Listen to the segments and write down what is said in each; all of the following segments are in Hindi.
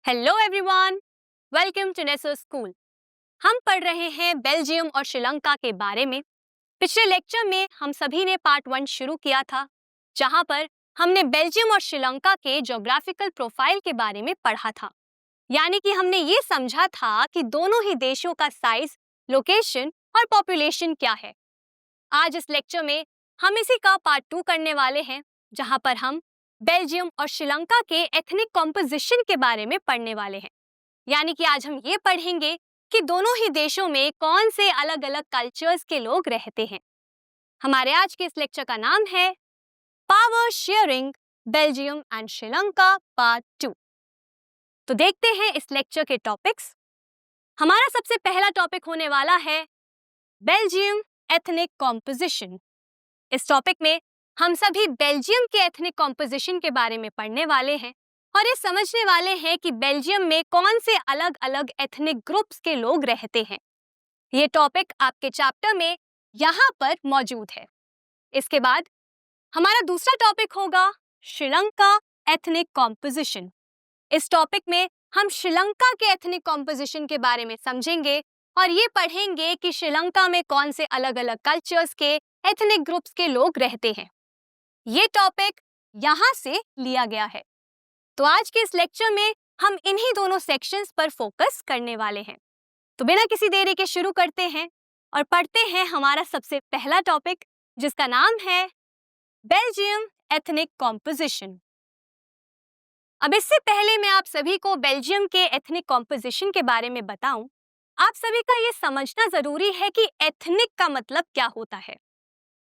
Hello everyone, welcome to Neso school. हम पढ़ रहे हैं बेल्जियम और श्रीलंका के बारे में। पिछले लेक्चर में हम सभी ने पार्ट 1 शुरू किया था, जहां पर हमने बेल्जियम और श्रीलंका के ज्योग्राफिकल प्रोफाइल के बारे में पढ़ा था। यानी कि हमने ये समझा था कि दोनों ही देशों का साइज, लोकेशन और पॉपुलेशन क्या है। आज इस लेक्चर में हम इसी का पार्ट 2 करने वाले हैं, जहां पर हम बेल्जियम और श्रीलंका के एथनिक कॉम्पोजिशन के बारे में पढ़ने वाले हैं। यानी कि आज हम ये पढ़ेंगे कि दोनों ही देशों में कौन से अलग अलग कल्चर्स के लोग रहते हैं। हमारे आज के इस लेक्चर का नाम है power sharing Belgium and Sri Lanka part 2। तो देखते हैं इस लेक्चर के टॉपिक्स। हमारा सबसे पहला टॉपिक होने वाला है बेल्जियम एथनिक कॉम्पोजिशन। इस टॉपिक में हम सभी बेल्जियम के एथनिक कॉम्पोजिशन के बारे में पढ़ने वाले हैं और ये समझने वाले हैं कि बेल्जियम में कौन से अलग अलग एथनिक ग्रुप्स के लोग रहते हैं। ये टॉपिक आपके चैप्टर में यहाँ पर मौजूद है। इसके बाद हमारा दूसरा टॉपिक होगा श्रीलंका एथनिक कॉम्पोजिशन। इस टॉपिक में हम श्रीलंका के एथनिक कॉम्पोजिशन के बारे में समझेंगे और ये पढ़ेंगे कि श्रीलंका में कौन से अलग अलग कल्चर्स के एथनिक ग्रुप्स के लोग रहते हैं। ये टॉपिक यहाँ से लिया गया है। तो आज के इस लेक्चर में हम इन्हीं दोनों सेक्शंस पर फोकस करने वाले हैं। तो बिना किसी देरी के शुरू करते हैं और पढ़ते हैं हमारा सबसे पहला टॉपिक, जिसका नाम है बेल्जियम एथनिक कॉम्पोजिशन। अब इससे पहले मैं आप सभी को बेल्जियम के एथनिक कॉम्पोजिशन के बारे में बताऊं, आप सभी का ये समझना जरूरी है कि एथनिक का मतलब क्या होता है।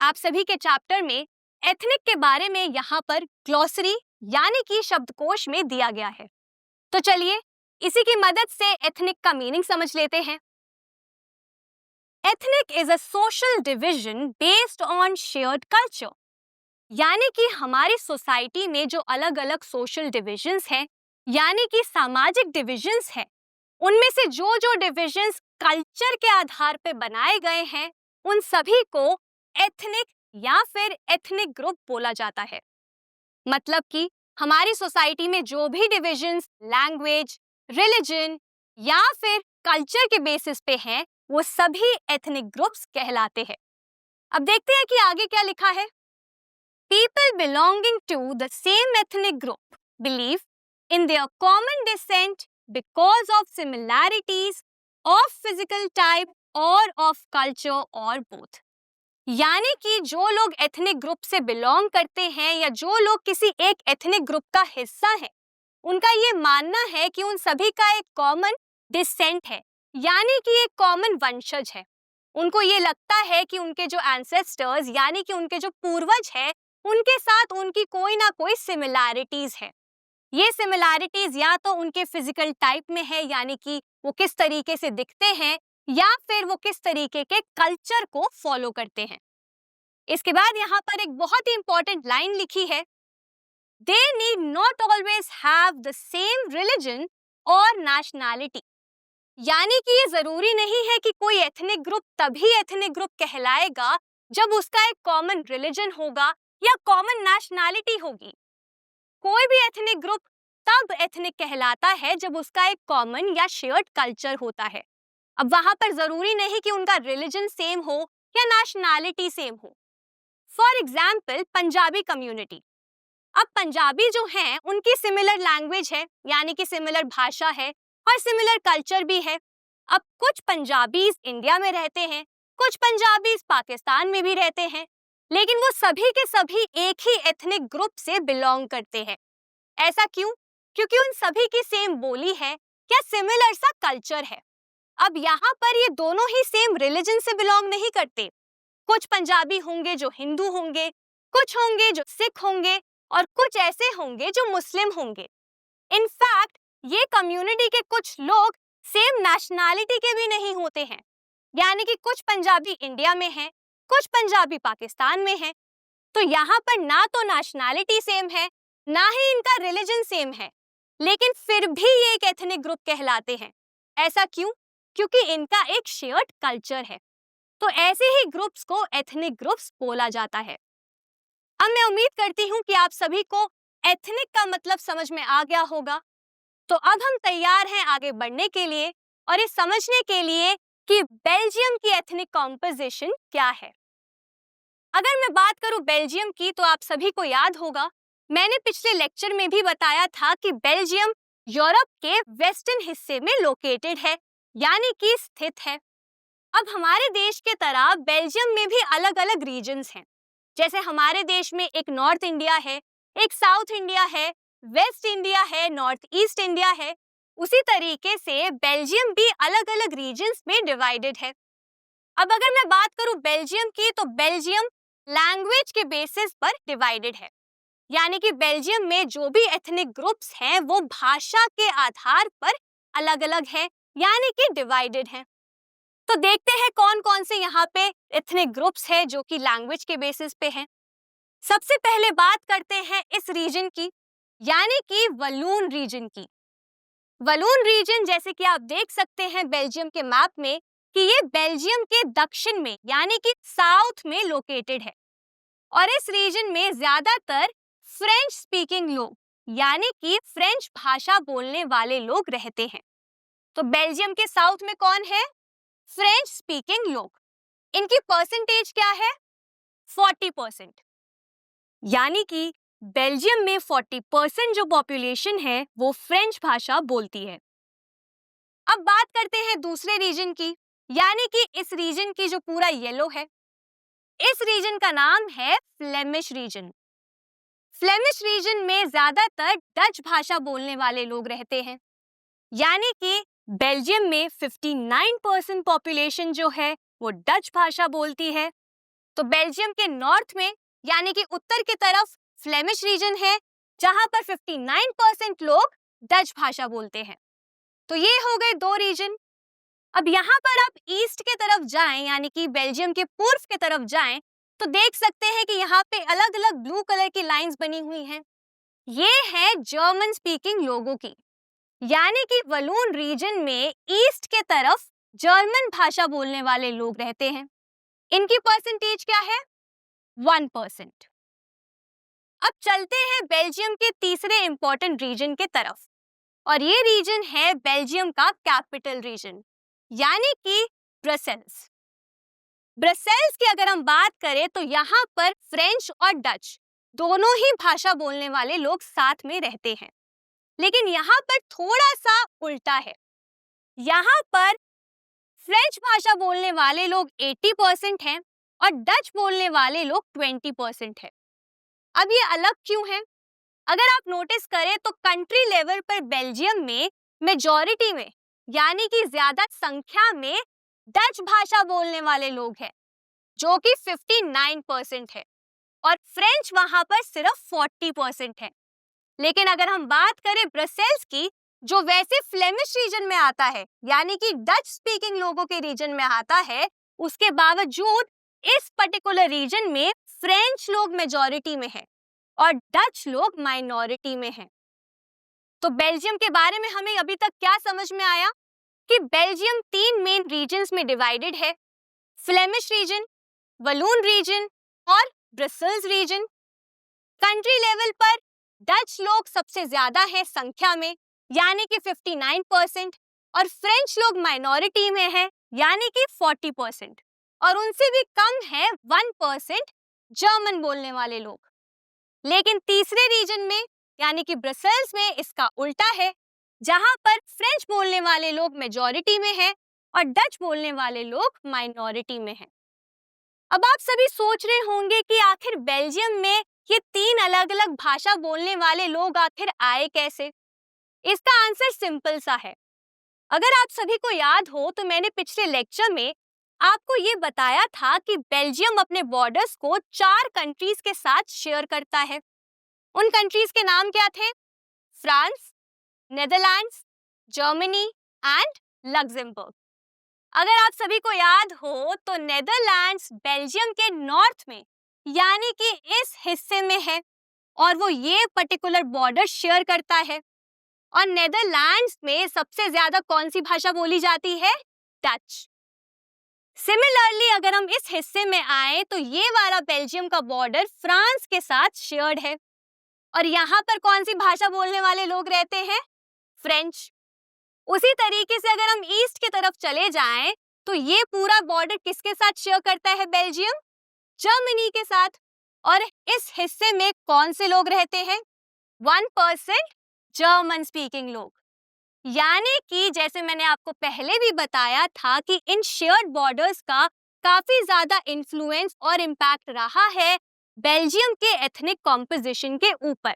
आप सभी के चैप्टर में एथनिक के बारे में यहाँ पर ग्लॉसरी यानी कि शब्दकोश में दिया गया है। तो चलिए इसी की मदद से एथनिक का मीनिंग समझ लेते हैं। Ethnic is a social division based on shared culture. यानी कि हमारी सोसाइटी में जो अलग अलग सोशल डिविजन्स हैं, यानी कि सामाजिक डिविजन्स हैं, उनमें से जो जो डिविजन्स कल्चर के आधार पर बनाए गए हैं, उन सभी को एथनिक या फिर एथनिक ग्रुप बोला जाता है। मतलब कि हमारी सोसाइटी में जो भी डिविजन्स लैंग्वेज, रिलीजन या फिर कल्चर के बेसिस पे हैं, वो सभी एथनिक ग्रुप्स कहलाते हैं। अब देखते हैं कि आगे क्या लिखा है। People belonging to the same ethnic group believe in their common descent because of similarities of physical type or of culture or both। यानी कि जो लोग एथनिक ग्रुप से बिलोंग करते हैं या जो लोग किसी एक एथनिक ग्रुप का हिस्सा है, उनका ये मानना है कि उन सभी का एक कॉमन डिसेंट है, यानी कि एक कॉमन वंशज है। उनको ये लगता है कि उनके जो एंसेस्टर्स यानी कि उनके जो पूर्वज है, उनके साथ उनकी कोई ना कोई सिमिलैरिटीज है। ये सिमिलैरिटीज या तो उनके फिजिकल टाइप में है, यानी कि वो किस तरीके से दिखते हैं, या फिर वो किस तरीके के कल्चर को फॉलो करते हैं। इसके बाद यहाँ पर एक बहुत ही इंपॉर्टेंट लाइन लिखी है, they need not always have the same religion और नेशनैलिटी। यानी कि ये जरूरी नहीं है कि कोई एथनिक ग्रुप तभी एथनिक ग्रुप कहलाएगा जब उसका एक कॉमन रिलीजन होगा या कॉमन नेशनैलिटी होगी। कोई भी एथनिक ग्रुप तब एथनिक कहलाता है जब उसका एक कॉमन या शेयर्ड कल्चर होता है। अब वहां पर जरूरी नहीं कि उनका रिलीजन सेम हो या नेशनैलिटी सेम हो। For example Punjabi community. अब पंजाबी जो हैं उनकी सिमिलर लैंग्वेज है, यानी कि सिमिलर भाषा है और सिमिलर कल्चर भी है। अब कुछ पंजाबीज इंडिया में रहते हैं, कुछ पंजाबीज पाकिस्तान में भी रहते हैं, लेकिन वो सभी के सभी एक ही एथनिक ग्रुप से बिलोंग करते हैं। ऐसा क्यों? क्योंकि उन सभी की सेम बोली है या सिमिलर सा कल्चर है। अब यहाँ पर ये दोनों ही सेम रिलीजन से बिलोंग नहीं करते। कुछ पंजाबी होंगे जो हिंदू होंगे, कुछ होंगे जो सिख होंगे और कुछ ऐसे होंगे जो मुस्लिम होंगे। इनफैक्ट ये कम्युनिटी के कुछ लोग सेम नेशनैलिटी के भी नहीं होते हैं, यानी कि कुछ पंजाबी इंडिया में हैं, कुछ पंजाबी पाकिस्तान में हैं। तो यहाँ पर ना तो नेशनैलिटी सेम है, ना ही इनका रिलीजन सेम है, लेकिन फिर भी ये एक एथनिक ग्रुप कहलाते हैं। ऐसा क्यों? क्योंकि इनका एक शेयर्ड कल्चर है। तो ऐसे ही ग्रुप्स को एथनिक ग्रुप्स बोला जाता है। अब मैं उम्मीद करती हूँ कि आप सभी को एथनिक का मतलब समझ में आ गया होगा। तो अब हम तैयार हैं आगे बढ़ने के लिए और ये समझने के लिए कि बेल्जियम की एथनिक कॉम्पोजिशन क्या है। अगर मैं बात करूं बेल्जियम की तो आप सभी को याद होगा, मैंने पिछले लेक्चर में भी बताया था कि बेल्जियम यूरोप के वेस्टर्न हिस्से में लोकेटेड है, यानी कि स्थित है। अब हमारे देश के तरह बेल्जियम में भी अलग अलग रीजन्स हैं। जैसे हमारे देश में एक नॉर्थ इंडिया है, एक साउथ इंडिया है, वेस्ट इंडिया है, नॉर्थ ईस्ट इंडिया है। उसी तरीके से बेल्जियम भी अलग अलग रीजन्स में डिवाइडेड है। अब अगर मैं बात करूं बेल्जियम की तो बेल्जियम लैंग्वेज के बेसिस पर डिवाइडेड है, यानी कि बेल्जियम में जो भी एथनिक ग्रुप्स हैं वो भाषा के आधार पर अलग अलग हैं, यानी कि डिवाइडेड हैं। तो देखते हैं कौन कौन से यहाँ पे एथनिक ग्रुप्स हैं जो कि लैंग्वेज के बेसिस पे हैं। सबसे पहले बात करते हैं इस रीजन की, यानी कि वलून रीजन की। वलून रीजन जैसे कि आप देख सकते हैं बेल्जियम के मैप में कि ये बेल्जियम के दक्षिण में यानी कि साउथ में लोकेटेड है और इस रीजन में ज्यादातर फ्रेंच स्पीकिंग लोग यानी कि फ्रेंच भाषा बोलने वाले लोग रहते हैं। तो बेल्जियम के साउथ में कौन है? फ्रेंच स्पीकिंग लोग। इनकी परसेंटेज क्या है? 40%। यानी कि बेल्जियम में 40% जो पॉपुलेशन है वो फ्रेंच भाषा बोलती है। अब बात करते हैं दूसरे रीजन की, यानी कि इस रीजन की जो पूरा येलो है, इस रीजन का नाम है फ्लेमिश रीजन। फ्लेमिश रीजन में ज्यादातर डच भाषा बोलने वाले लोग रहते हैं, यानी कि बेल्जियम में 59% पॉपुलेशन जो है वो डच भाषा बोलती है। तो बेल्जियम के नॉर्थ में यानी कि उत्तर की तरफ फ्लेमिश रीजन है जहां पर 59% लोग डच भाषा बोलते हैं। तो ये हो गए दो रीजन। अब यहाँ पर आप ईस्ट के तरफ जाएं यानी कि बेल्जियम के पूर्व के तरफ जाएं तो देख सकते हैं कि यहाँ पे अलग अलग ब्लू कलर की लाइंस बनी हुई हैं। ये है जर्मन स्पीकिंग लोगों की, यानी कि वलून रीजन में ईस्ट के तरफ जर्मन भाषा बोलने वाले लोग रहते हैं। इनकी परसेंटेज क्या है? 1%। अब चलते हैं बेल्जियम के तीसरे इंपॉर्टेंट रीजन के तरफ और ये रीजन है बेल्जियम का कैपिटल रीजन, यानी कि ब्रसेल्स। ब्रसेल्स की अगर हम बात करें तो यहाँ पर फ्रेंच और डच दोनों ही भाषा बोलने वाले लोग साथ में रहते हैं, लेकिन यहाँ पर थोड़ा सा उल्टा है। यहाँ पर फ्रेंच भाषा बोलने वाले लोग 80% हैं और डच बोलने वाले लोग 20% हैं। अब ये अलग क्यों है? अगर आप नोटिस करें तो कंट्री लेवल पर बेल्जियम में मेजॉरिटी में यानी कि ज्यादा संख्या में डच भाषा बोलने वाले लोग हैं जो कि 59% है और फ्रेंच वहां पर सिर्फ 40% है। लेकिन अगर हम बात करें ब्रसेल्स की जो वैसे फ्लेमिश रीजन में आता है यानी कि डच स्पीकिंग लोगों के रीजन में आता है, उसके बावजूद इस पर्टिकुलर रीजन में फ्रेंच लोग मेजॉरिटी में है और डच लोग माइनॉरिटी में हैं। तो बेल्जियम के बारे में हमें अभी तक क्या समझ में आया कि बेल्जियम 3 मेन रीजन्स में डिवाइडेड है, फ्लेमिश रीजन, वलून रीजन और ब्रसेल्स रीजन। कंट्री लेवल पर डच लोग सबसे ज्यादा है संख्या में यानी कि 59% और फ्रेंच लोग माइनॉरिटी में है यानी कि 40% और उनसे भी कम है 1% जर्मन बोलने वाले लोग। लेकिन तीसरे रीजन में यानी कि ब्रसेल्स में इसका उल्टा है, जहां पर फ्रेंच बोलने वाले लोग मेजॉरिटी में हैं और डच बोलने वाले लोग माइनॉरिटी में हैं। अब आप सभी सोच रहे होंगे कि आखिर बेल्जियम में ये 3 अलग अलग भाषा बोलने वाले लोग आखिर आए कैसे? इसका आंसर सिंपल सा है। अगर आप सभी को याद हो तो मैंने पिछले लेक्चर में आपको ये बताया था कि बेल्जियम अपने बॉर्डर्स को 4 कंट्रीज के साथ शेयर करता है। उन कंट्रीज के नाम क्या थे? France, Netherlands, Germany and Luxembourg. अगर आप सभी को याद हो तो नेदरलैंड्स बेल्जियम के नॉर्थ में यानी कि इस हिस्से में है और वो ये पर्टिकुलर बॉर्डर शेयर करता है। और नेदरलैंड्स में सबसे ज्यादा कौन सी भाषा बोली जाती है? डच। सिमिलरली अगर हम इस हिस्से में आए तो ये वाला बेल्जियम का बॉर्डर फ्रांस के साथ शेयर्ड है और यहाँ पर कौन सी भाषा बोलने वाले लोग रहते हैं? फ्रेंच। उसी तरीके से अगर हम ईस्ट की तरफ चले जाएं तो ये पूरा बॉर्डर किसके साथ शेयर करता है बेल्जियम? जर्मनी के साथ। और इस हिस्से में कौन से लोग रहते हैं? 1% जर्मन स्पीकिंग लोग। यानी कि जैसे मैंने आपको पहले भी बताया था कि इन शेयर्ड बॉर्डर्स का काफी ज्यादा इन्फ्लुएंस और इम्पैक्ट रहा है बेल्जियम के एथनिक कॉम्पोजिशन के ऊपर।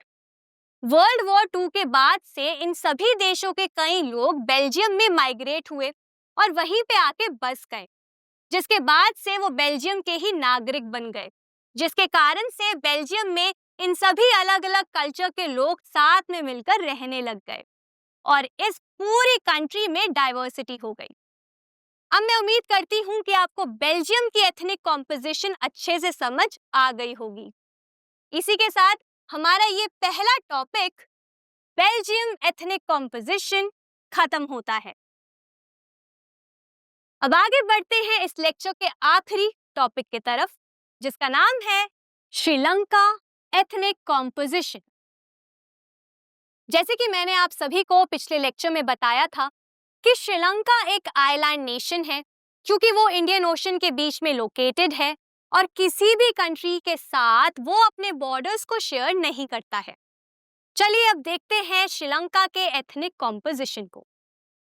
वर्ल्ड वॉर 2 के बाद से इन सभी देशों के कई लोग बेल्जियम में माइग्रेट हुए और वहीं पे आके बस गए, जिसके बाद से वो बेल्जियम के ही नागरिक बन गए, जिसके कारण से बेल्जियम में इन सभी अलग अलग कल्चर के लोग साथ में मिलकर रहने लग गए और इस पूरी कंट्री में डाइवर्सिटी हो गई। अब मैं उम्मीद करती हूँ कि आपको बेल्जियम की एथनिक कॉम्पोजिशन अच्छे से समझ आ गई होगी। इसी के साथ हमारा ये पहला टॉपिक बेल्जियम एथनिक कॉम्पोजिशन खत्म होता है। अब आगे बढ़ते हैं इस लेक्चर के आखिरी टॉपिक की तरफ, जिसका नाम है श्रीलंका एथनिक कॉम्पोजिशन। जैसे कि मैंने आप सभी को पिछले लेक्चर में बताया था कि श्रीलंका एक आइलैंड नेशन है, क्योंकि वो इंडियन ओशन के बीच में लोकेटेड है और किसी भी कंट्री के साथ वो अपने बॉर्डर्स को शेयर नहीं करता है। चलिए अब देखते हैं श्रीलंका के एथनिक कॉम्पोजिशन को।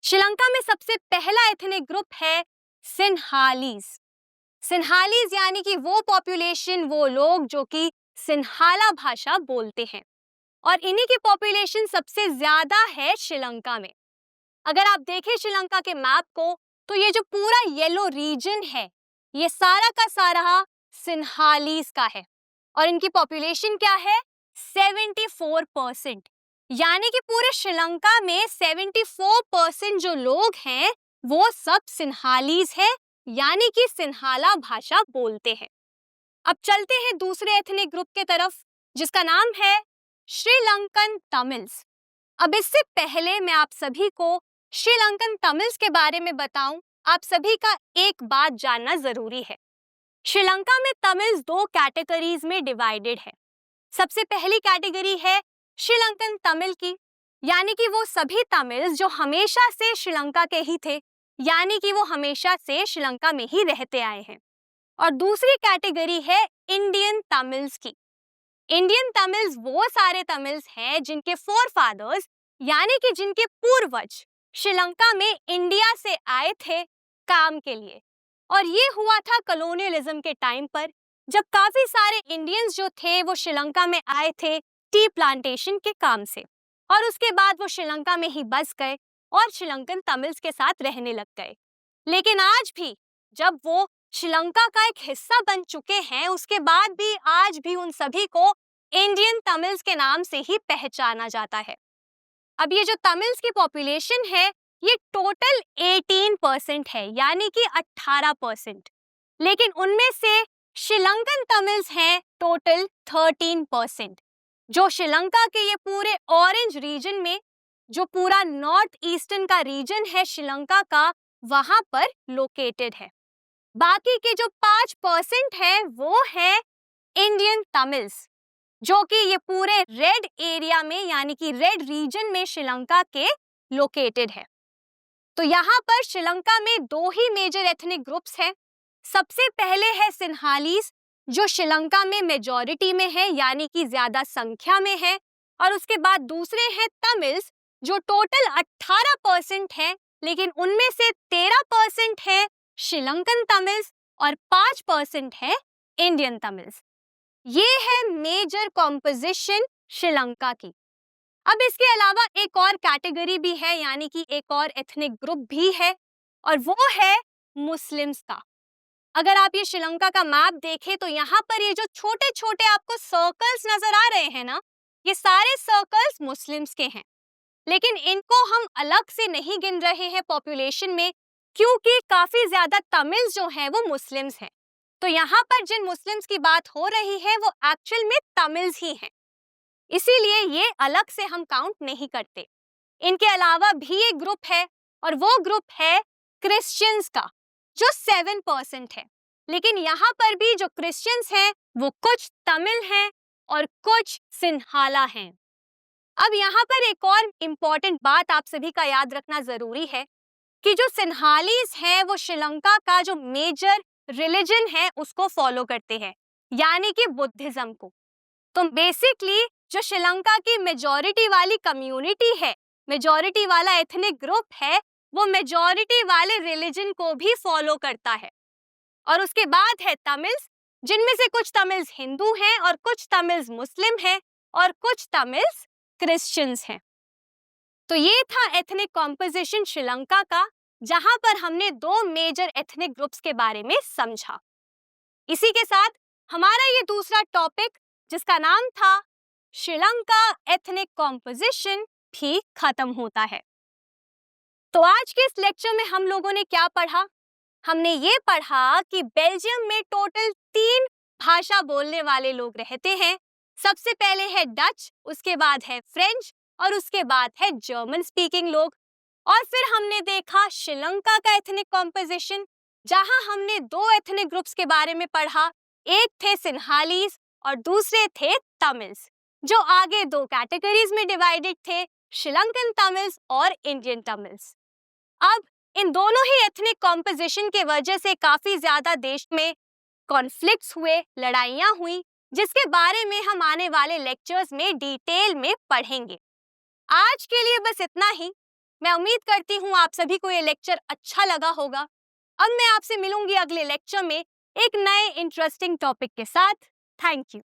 श्रीलंका में सबसे पहला एथनिक ग्रुप है सिन्हालीज। सिन्हालीज यानी कि वो पॉपुलेशन, वो लोग जो कि सिन्हाला भाषा बोलते हैं और इन्हीं की पॉपुलेशन सबसे ज्यादा है श्रीलंका में। अगर आप देखें श्रीलंका के मैप को तो ये जो पूरा येलो रीजन है ये सारा का सारा सिन्हालीज का है और इनकी पॉपुलेशन क्या है? 74%। यानी कि पूरे श्रीलंका में 74% जो लोग हैं वो सब सिन्हालीज है, यानी कि सिन्हाला भाषा बोलते हैं। अब चलते हैं दूसरे एथनिक ग्रुप के तरफ, जिसका नाम है श्रीलंकन तमिल्स। अब इससे पहले मैं आप सभी को श्रीलंकन तमिल्स के बारे में बताऊं, आप सभी का एक बात जानना जरूरी है। श्रीलंका में तमिल्स दो कैटेगरीज में डिवाइडेड है। सबसे पहली कैटेगरी है श्रीलंकन तमिल की, यानी कि वो सभी तमिल्स जो हमेशा से श्रीलंका के ही थे, यानी कि वो हमेशा से श्रीलंका में ही रहते आए हैं। और दूसरी कैटेगरी है इंडियन तमिल्स की। इंडियन तमिल्स वो सारे तमिल्स हैं जिनके फोरफादर्स यानी कि जिनके पूर्वज श्रीलंका में इंडिया से आए थे काम के लिए, और ये हुआ था कॉलोनियलिज्म के टाइम पर, जब काफी सारे इंडियंस जो थे वो श्रीलंका में आए थे टी प्लांटेशन के काम से, और उसके बाद वो श्रीलंका में ही बस गए और श्रीलंकन तमिल्स के साथ रहने लग गए। लेकिन आज भी जब वो श्रीलंका का एक हिस्सा बन चुके हैं, उसके बाद भी आज भी उन सभी को इंडियन तमिल्स के नाम से ही पहचाना जाता है। अब ये जो तमिल्स की पॉपुलेशन है ये टोटल 18% है, यानी कि 18%, लेकिन उनमें से श्रीलंकन तमिल्स हैं टोटल 13%, जो श्रीलंका के ये पूरे ऑरेंज रीजन में, जो पूरा नॉर्थ ईस्टर्न का रीजन है श्रीलंका का, वहां पर लोकेटेड है। बाकी के जो 5% है वो है इंडियन तमिल्स, जो कि ये पूरे रेड एरिया में यानी कि रेड रीजन में श्रीलंका के लोकेटेड है। तो यहाँ पर श्रीलंका में दो ही मेजर एथनिक ग्रुप्स हैं। सबसे पहले है सिन्हालीज, जो श्रीलंका में मेजॉरिटी में है यानी कि ज्यादा संख्या में है, और उसके बाद दूसरे हैं तमिल्स, जो टोटल 18% है, लेकिन उनमें से 13% है श्रीलंकन तमिल्स और 5% है इंडियन तमिल्स। ये है मेजर कॉम्पोजिशन श्रीलंका की। अब इसके अलावा एक और कैटेगरी भी है, यानी कि एक और एथनिक ग्रुप भी है, और वो है मुस्लिम्स का। अगर आप ये श्रीलंका का मैप देखें तो यहाँ पर ये जो छोटे छोटे आपको सर्कल्स नजर आ रहे हैं ना, ये सारे सर्कल्स मुस्लिम्स के हैं, लेकिन इनको हम अलग से नहीं गिन रहे हैं पॉपुलेशन में, क्योंकि काफी ज्यादा तमिल्स जो हैं वो मुस्लिम्स हैं। तो यहाँ पर जिन मुस्लिम्स की बात हो रही है वो एक्चुअल में तमिल्स ही हैं, इसीलिए ये अलग से हम काउंट नहीं करते। इनके अलावा भी एक ग्रुप है और वो ग्रुप है क्रिश्चियंस का, जो 7% है, लेकिन यहाँ पर भी जो क्रिश्चियंस हैं वो कुछ तमिल हैं और कुछ सिन्हाला हैं। अब यहाँ पर एक और इम्पॉर्टेंट बात आप सभी का याद रखना जरूरी है कि जो सिन्हालीज हैं वो श्रीलंका का जो मेजर रिलीजन है उसको फॉलो करते हैं, यानी कि बुद्धिज्म को। तो बेसिकली जो श्रीलंका की मेजॉरिटी वाली कम्युनिटी है, मेजॉरिटी वाला एथनिक ग्रुप है, वो मेजॉरिटी वाले रिलीजन को भी फॉलो करता है। और उसके बाद है तमिल्स, जिनमें से कुछ तमिल्स हिंदू हैं और कुछ तमिल्स मुस्लिम हैं और कुछ तमिल्स क्रिश्चियंस हैं। तो ये था एथनिक कॉम्पोजिशन श्रीलंका का, जहां पर हमने दो मेजर एथनिक ग्रुप्स के बारे में समझा। इसी के साथ हमारा ये दूसरा टॉपिक, जिसका नाम था श्रीलंका एथनिक कॉम्पोजिशन, भी खत्म होता है। तो आज के इस लेक्चर में हम लोगों ने क्या पढ़ा? हमने ये पढ़ा कि बेल्जियम में टोटल 3 भाषा बोलने वाले लोग रहते हैं। सबसे पहले है डच, उसके बाद है फ्रेंच और उसके बाद है जर्मन स्पीकिंग लोग। और फिर हमने देखा श्रीलंका का एथनिक कॉम्पोजिशन, जहां हमने दो एथनिक ग्रुप्स के बारे में पढ़ा। एक थे सिन्हालीज और दूसरे थे तमिल्स, जो आगे दो कैटेगरीज में डिवाइडेड थे, श्रीलंकन तमिल्स और इंडियन तमिल्स। अब इन दोनों ही एथनिक कॉम्पोजिशन के वजह से काफी ज्यादा देश में कॉन्फ्लिक्ट्स हुए, लड़ाइयां हुई, जिसके बारे में हम आने वाले लेक्चर्स में डिटेल में पढ़ेंगे। आज के लिए बस इतना ही। मैं उम्मीद करती हूँ आप सभी को ये लेक्चर अच्छा लगा होगा। अब मैं आपसे मिलूंगी अगले लेक्चर में एक नए इंटरेस्टिंग टॉपिक के साथ। Thank you.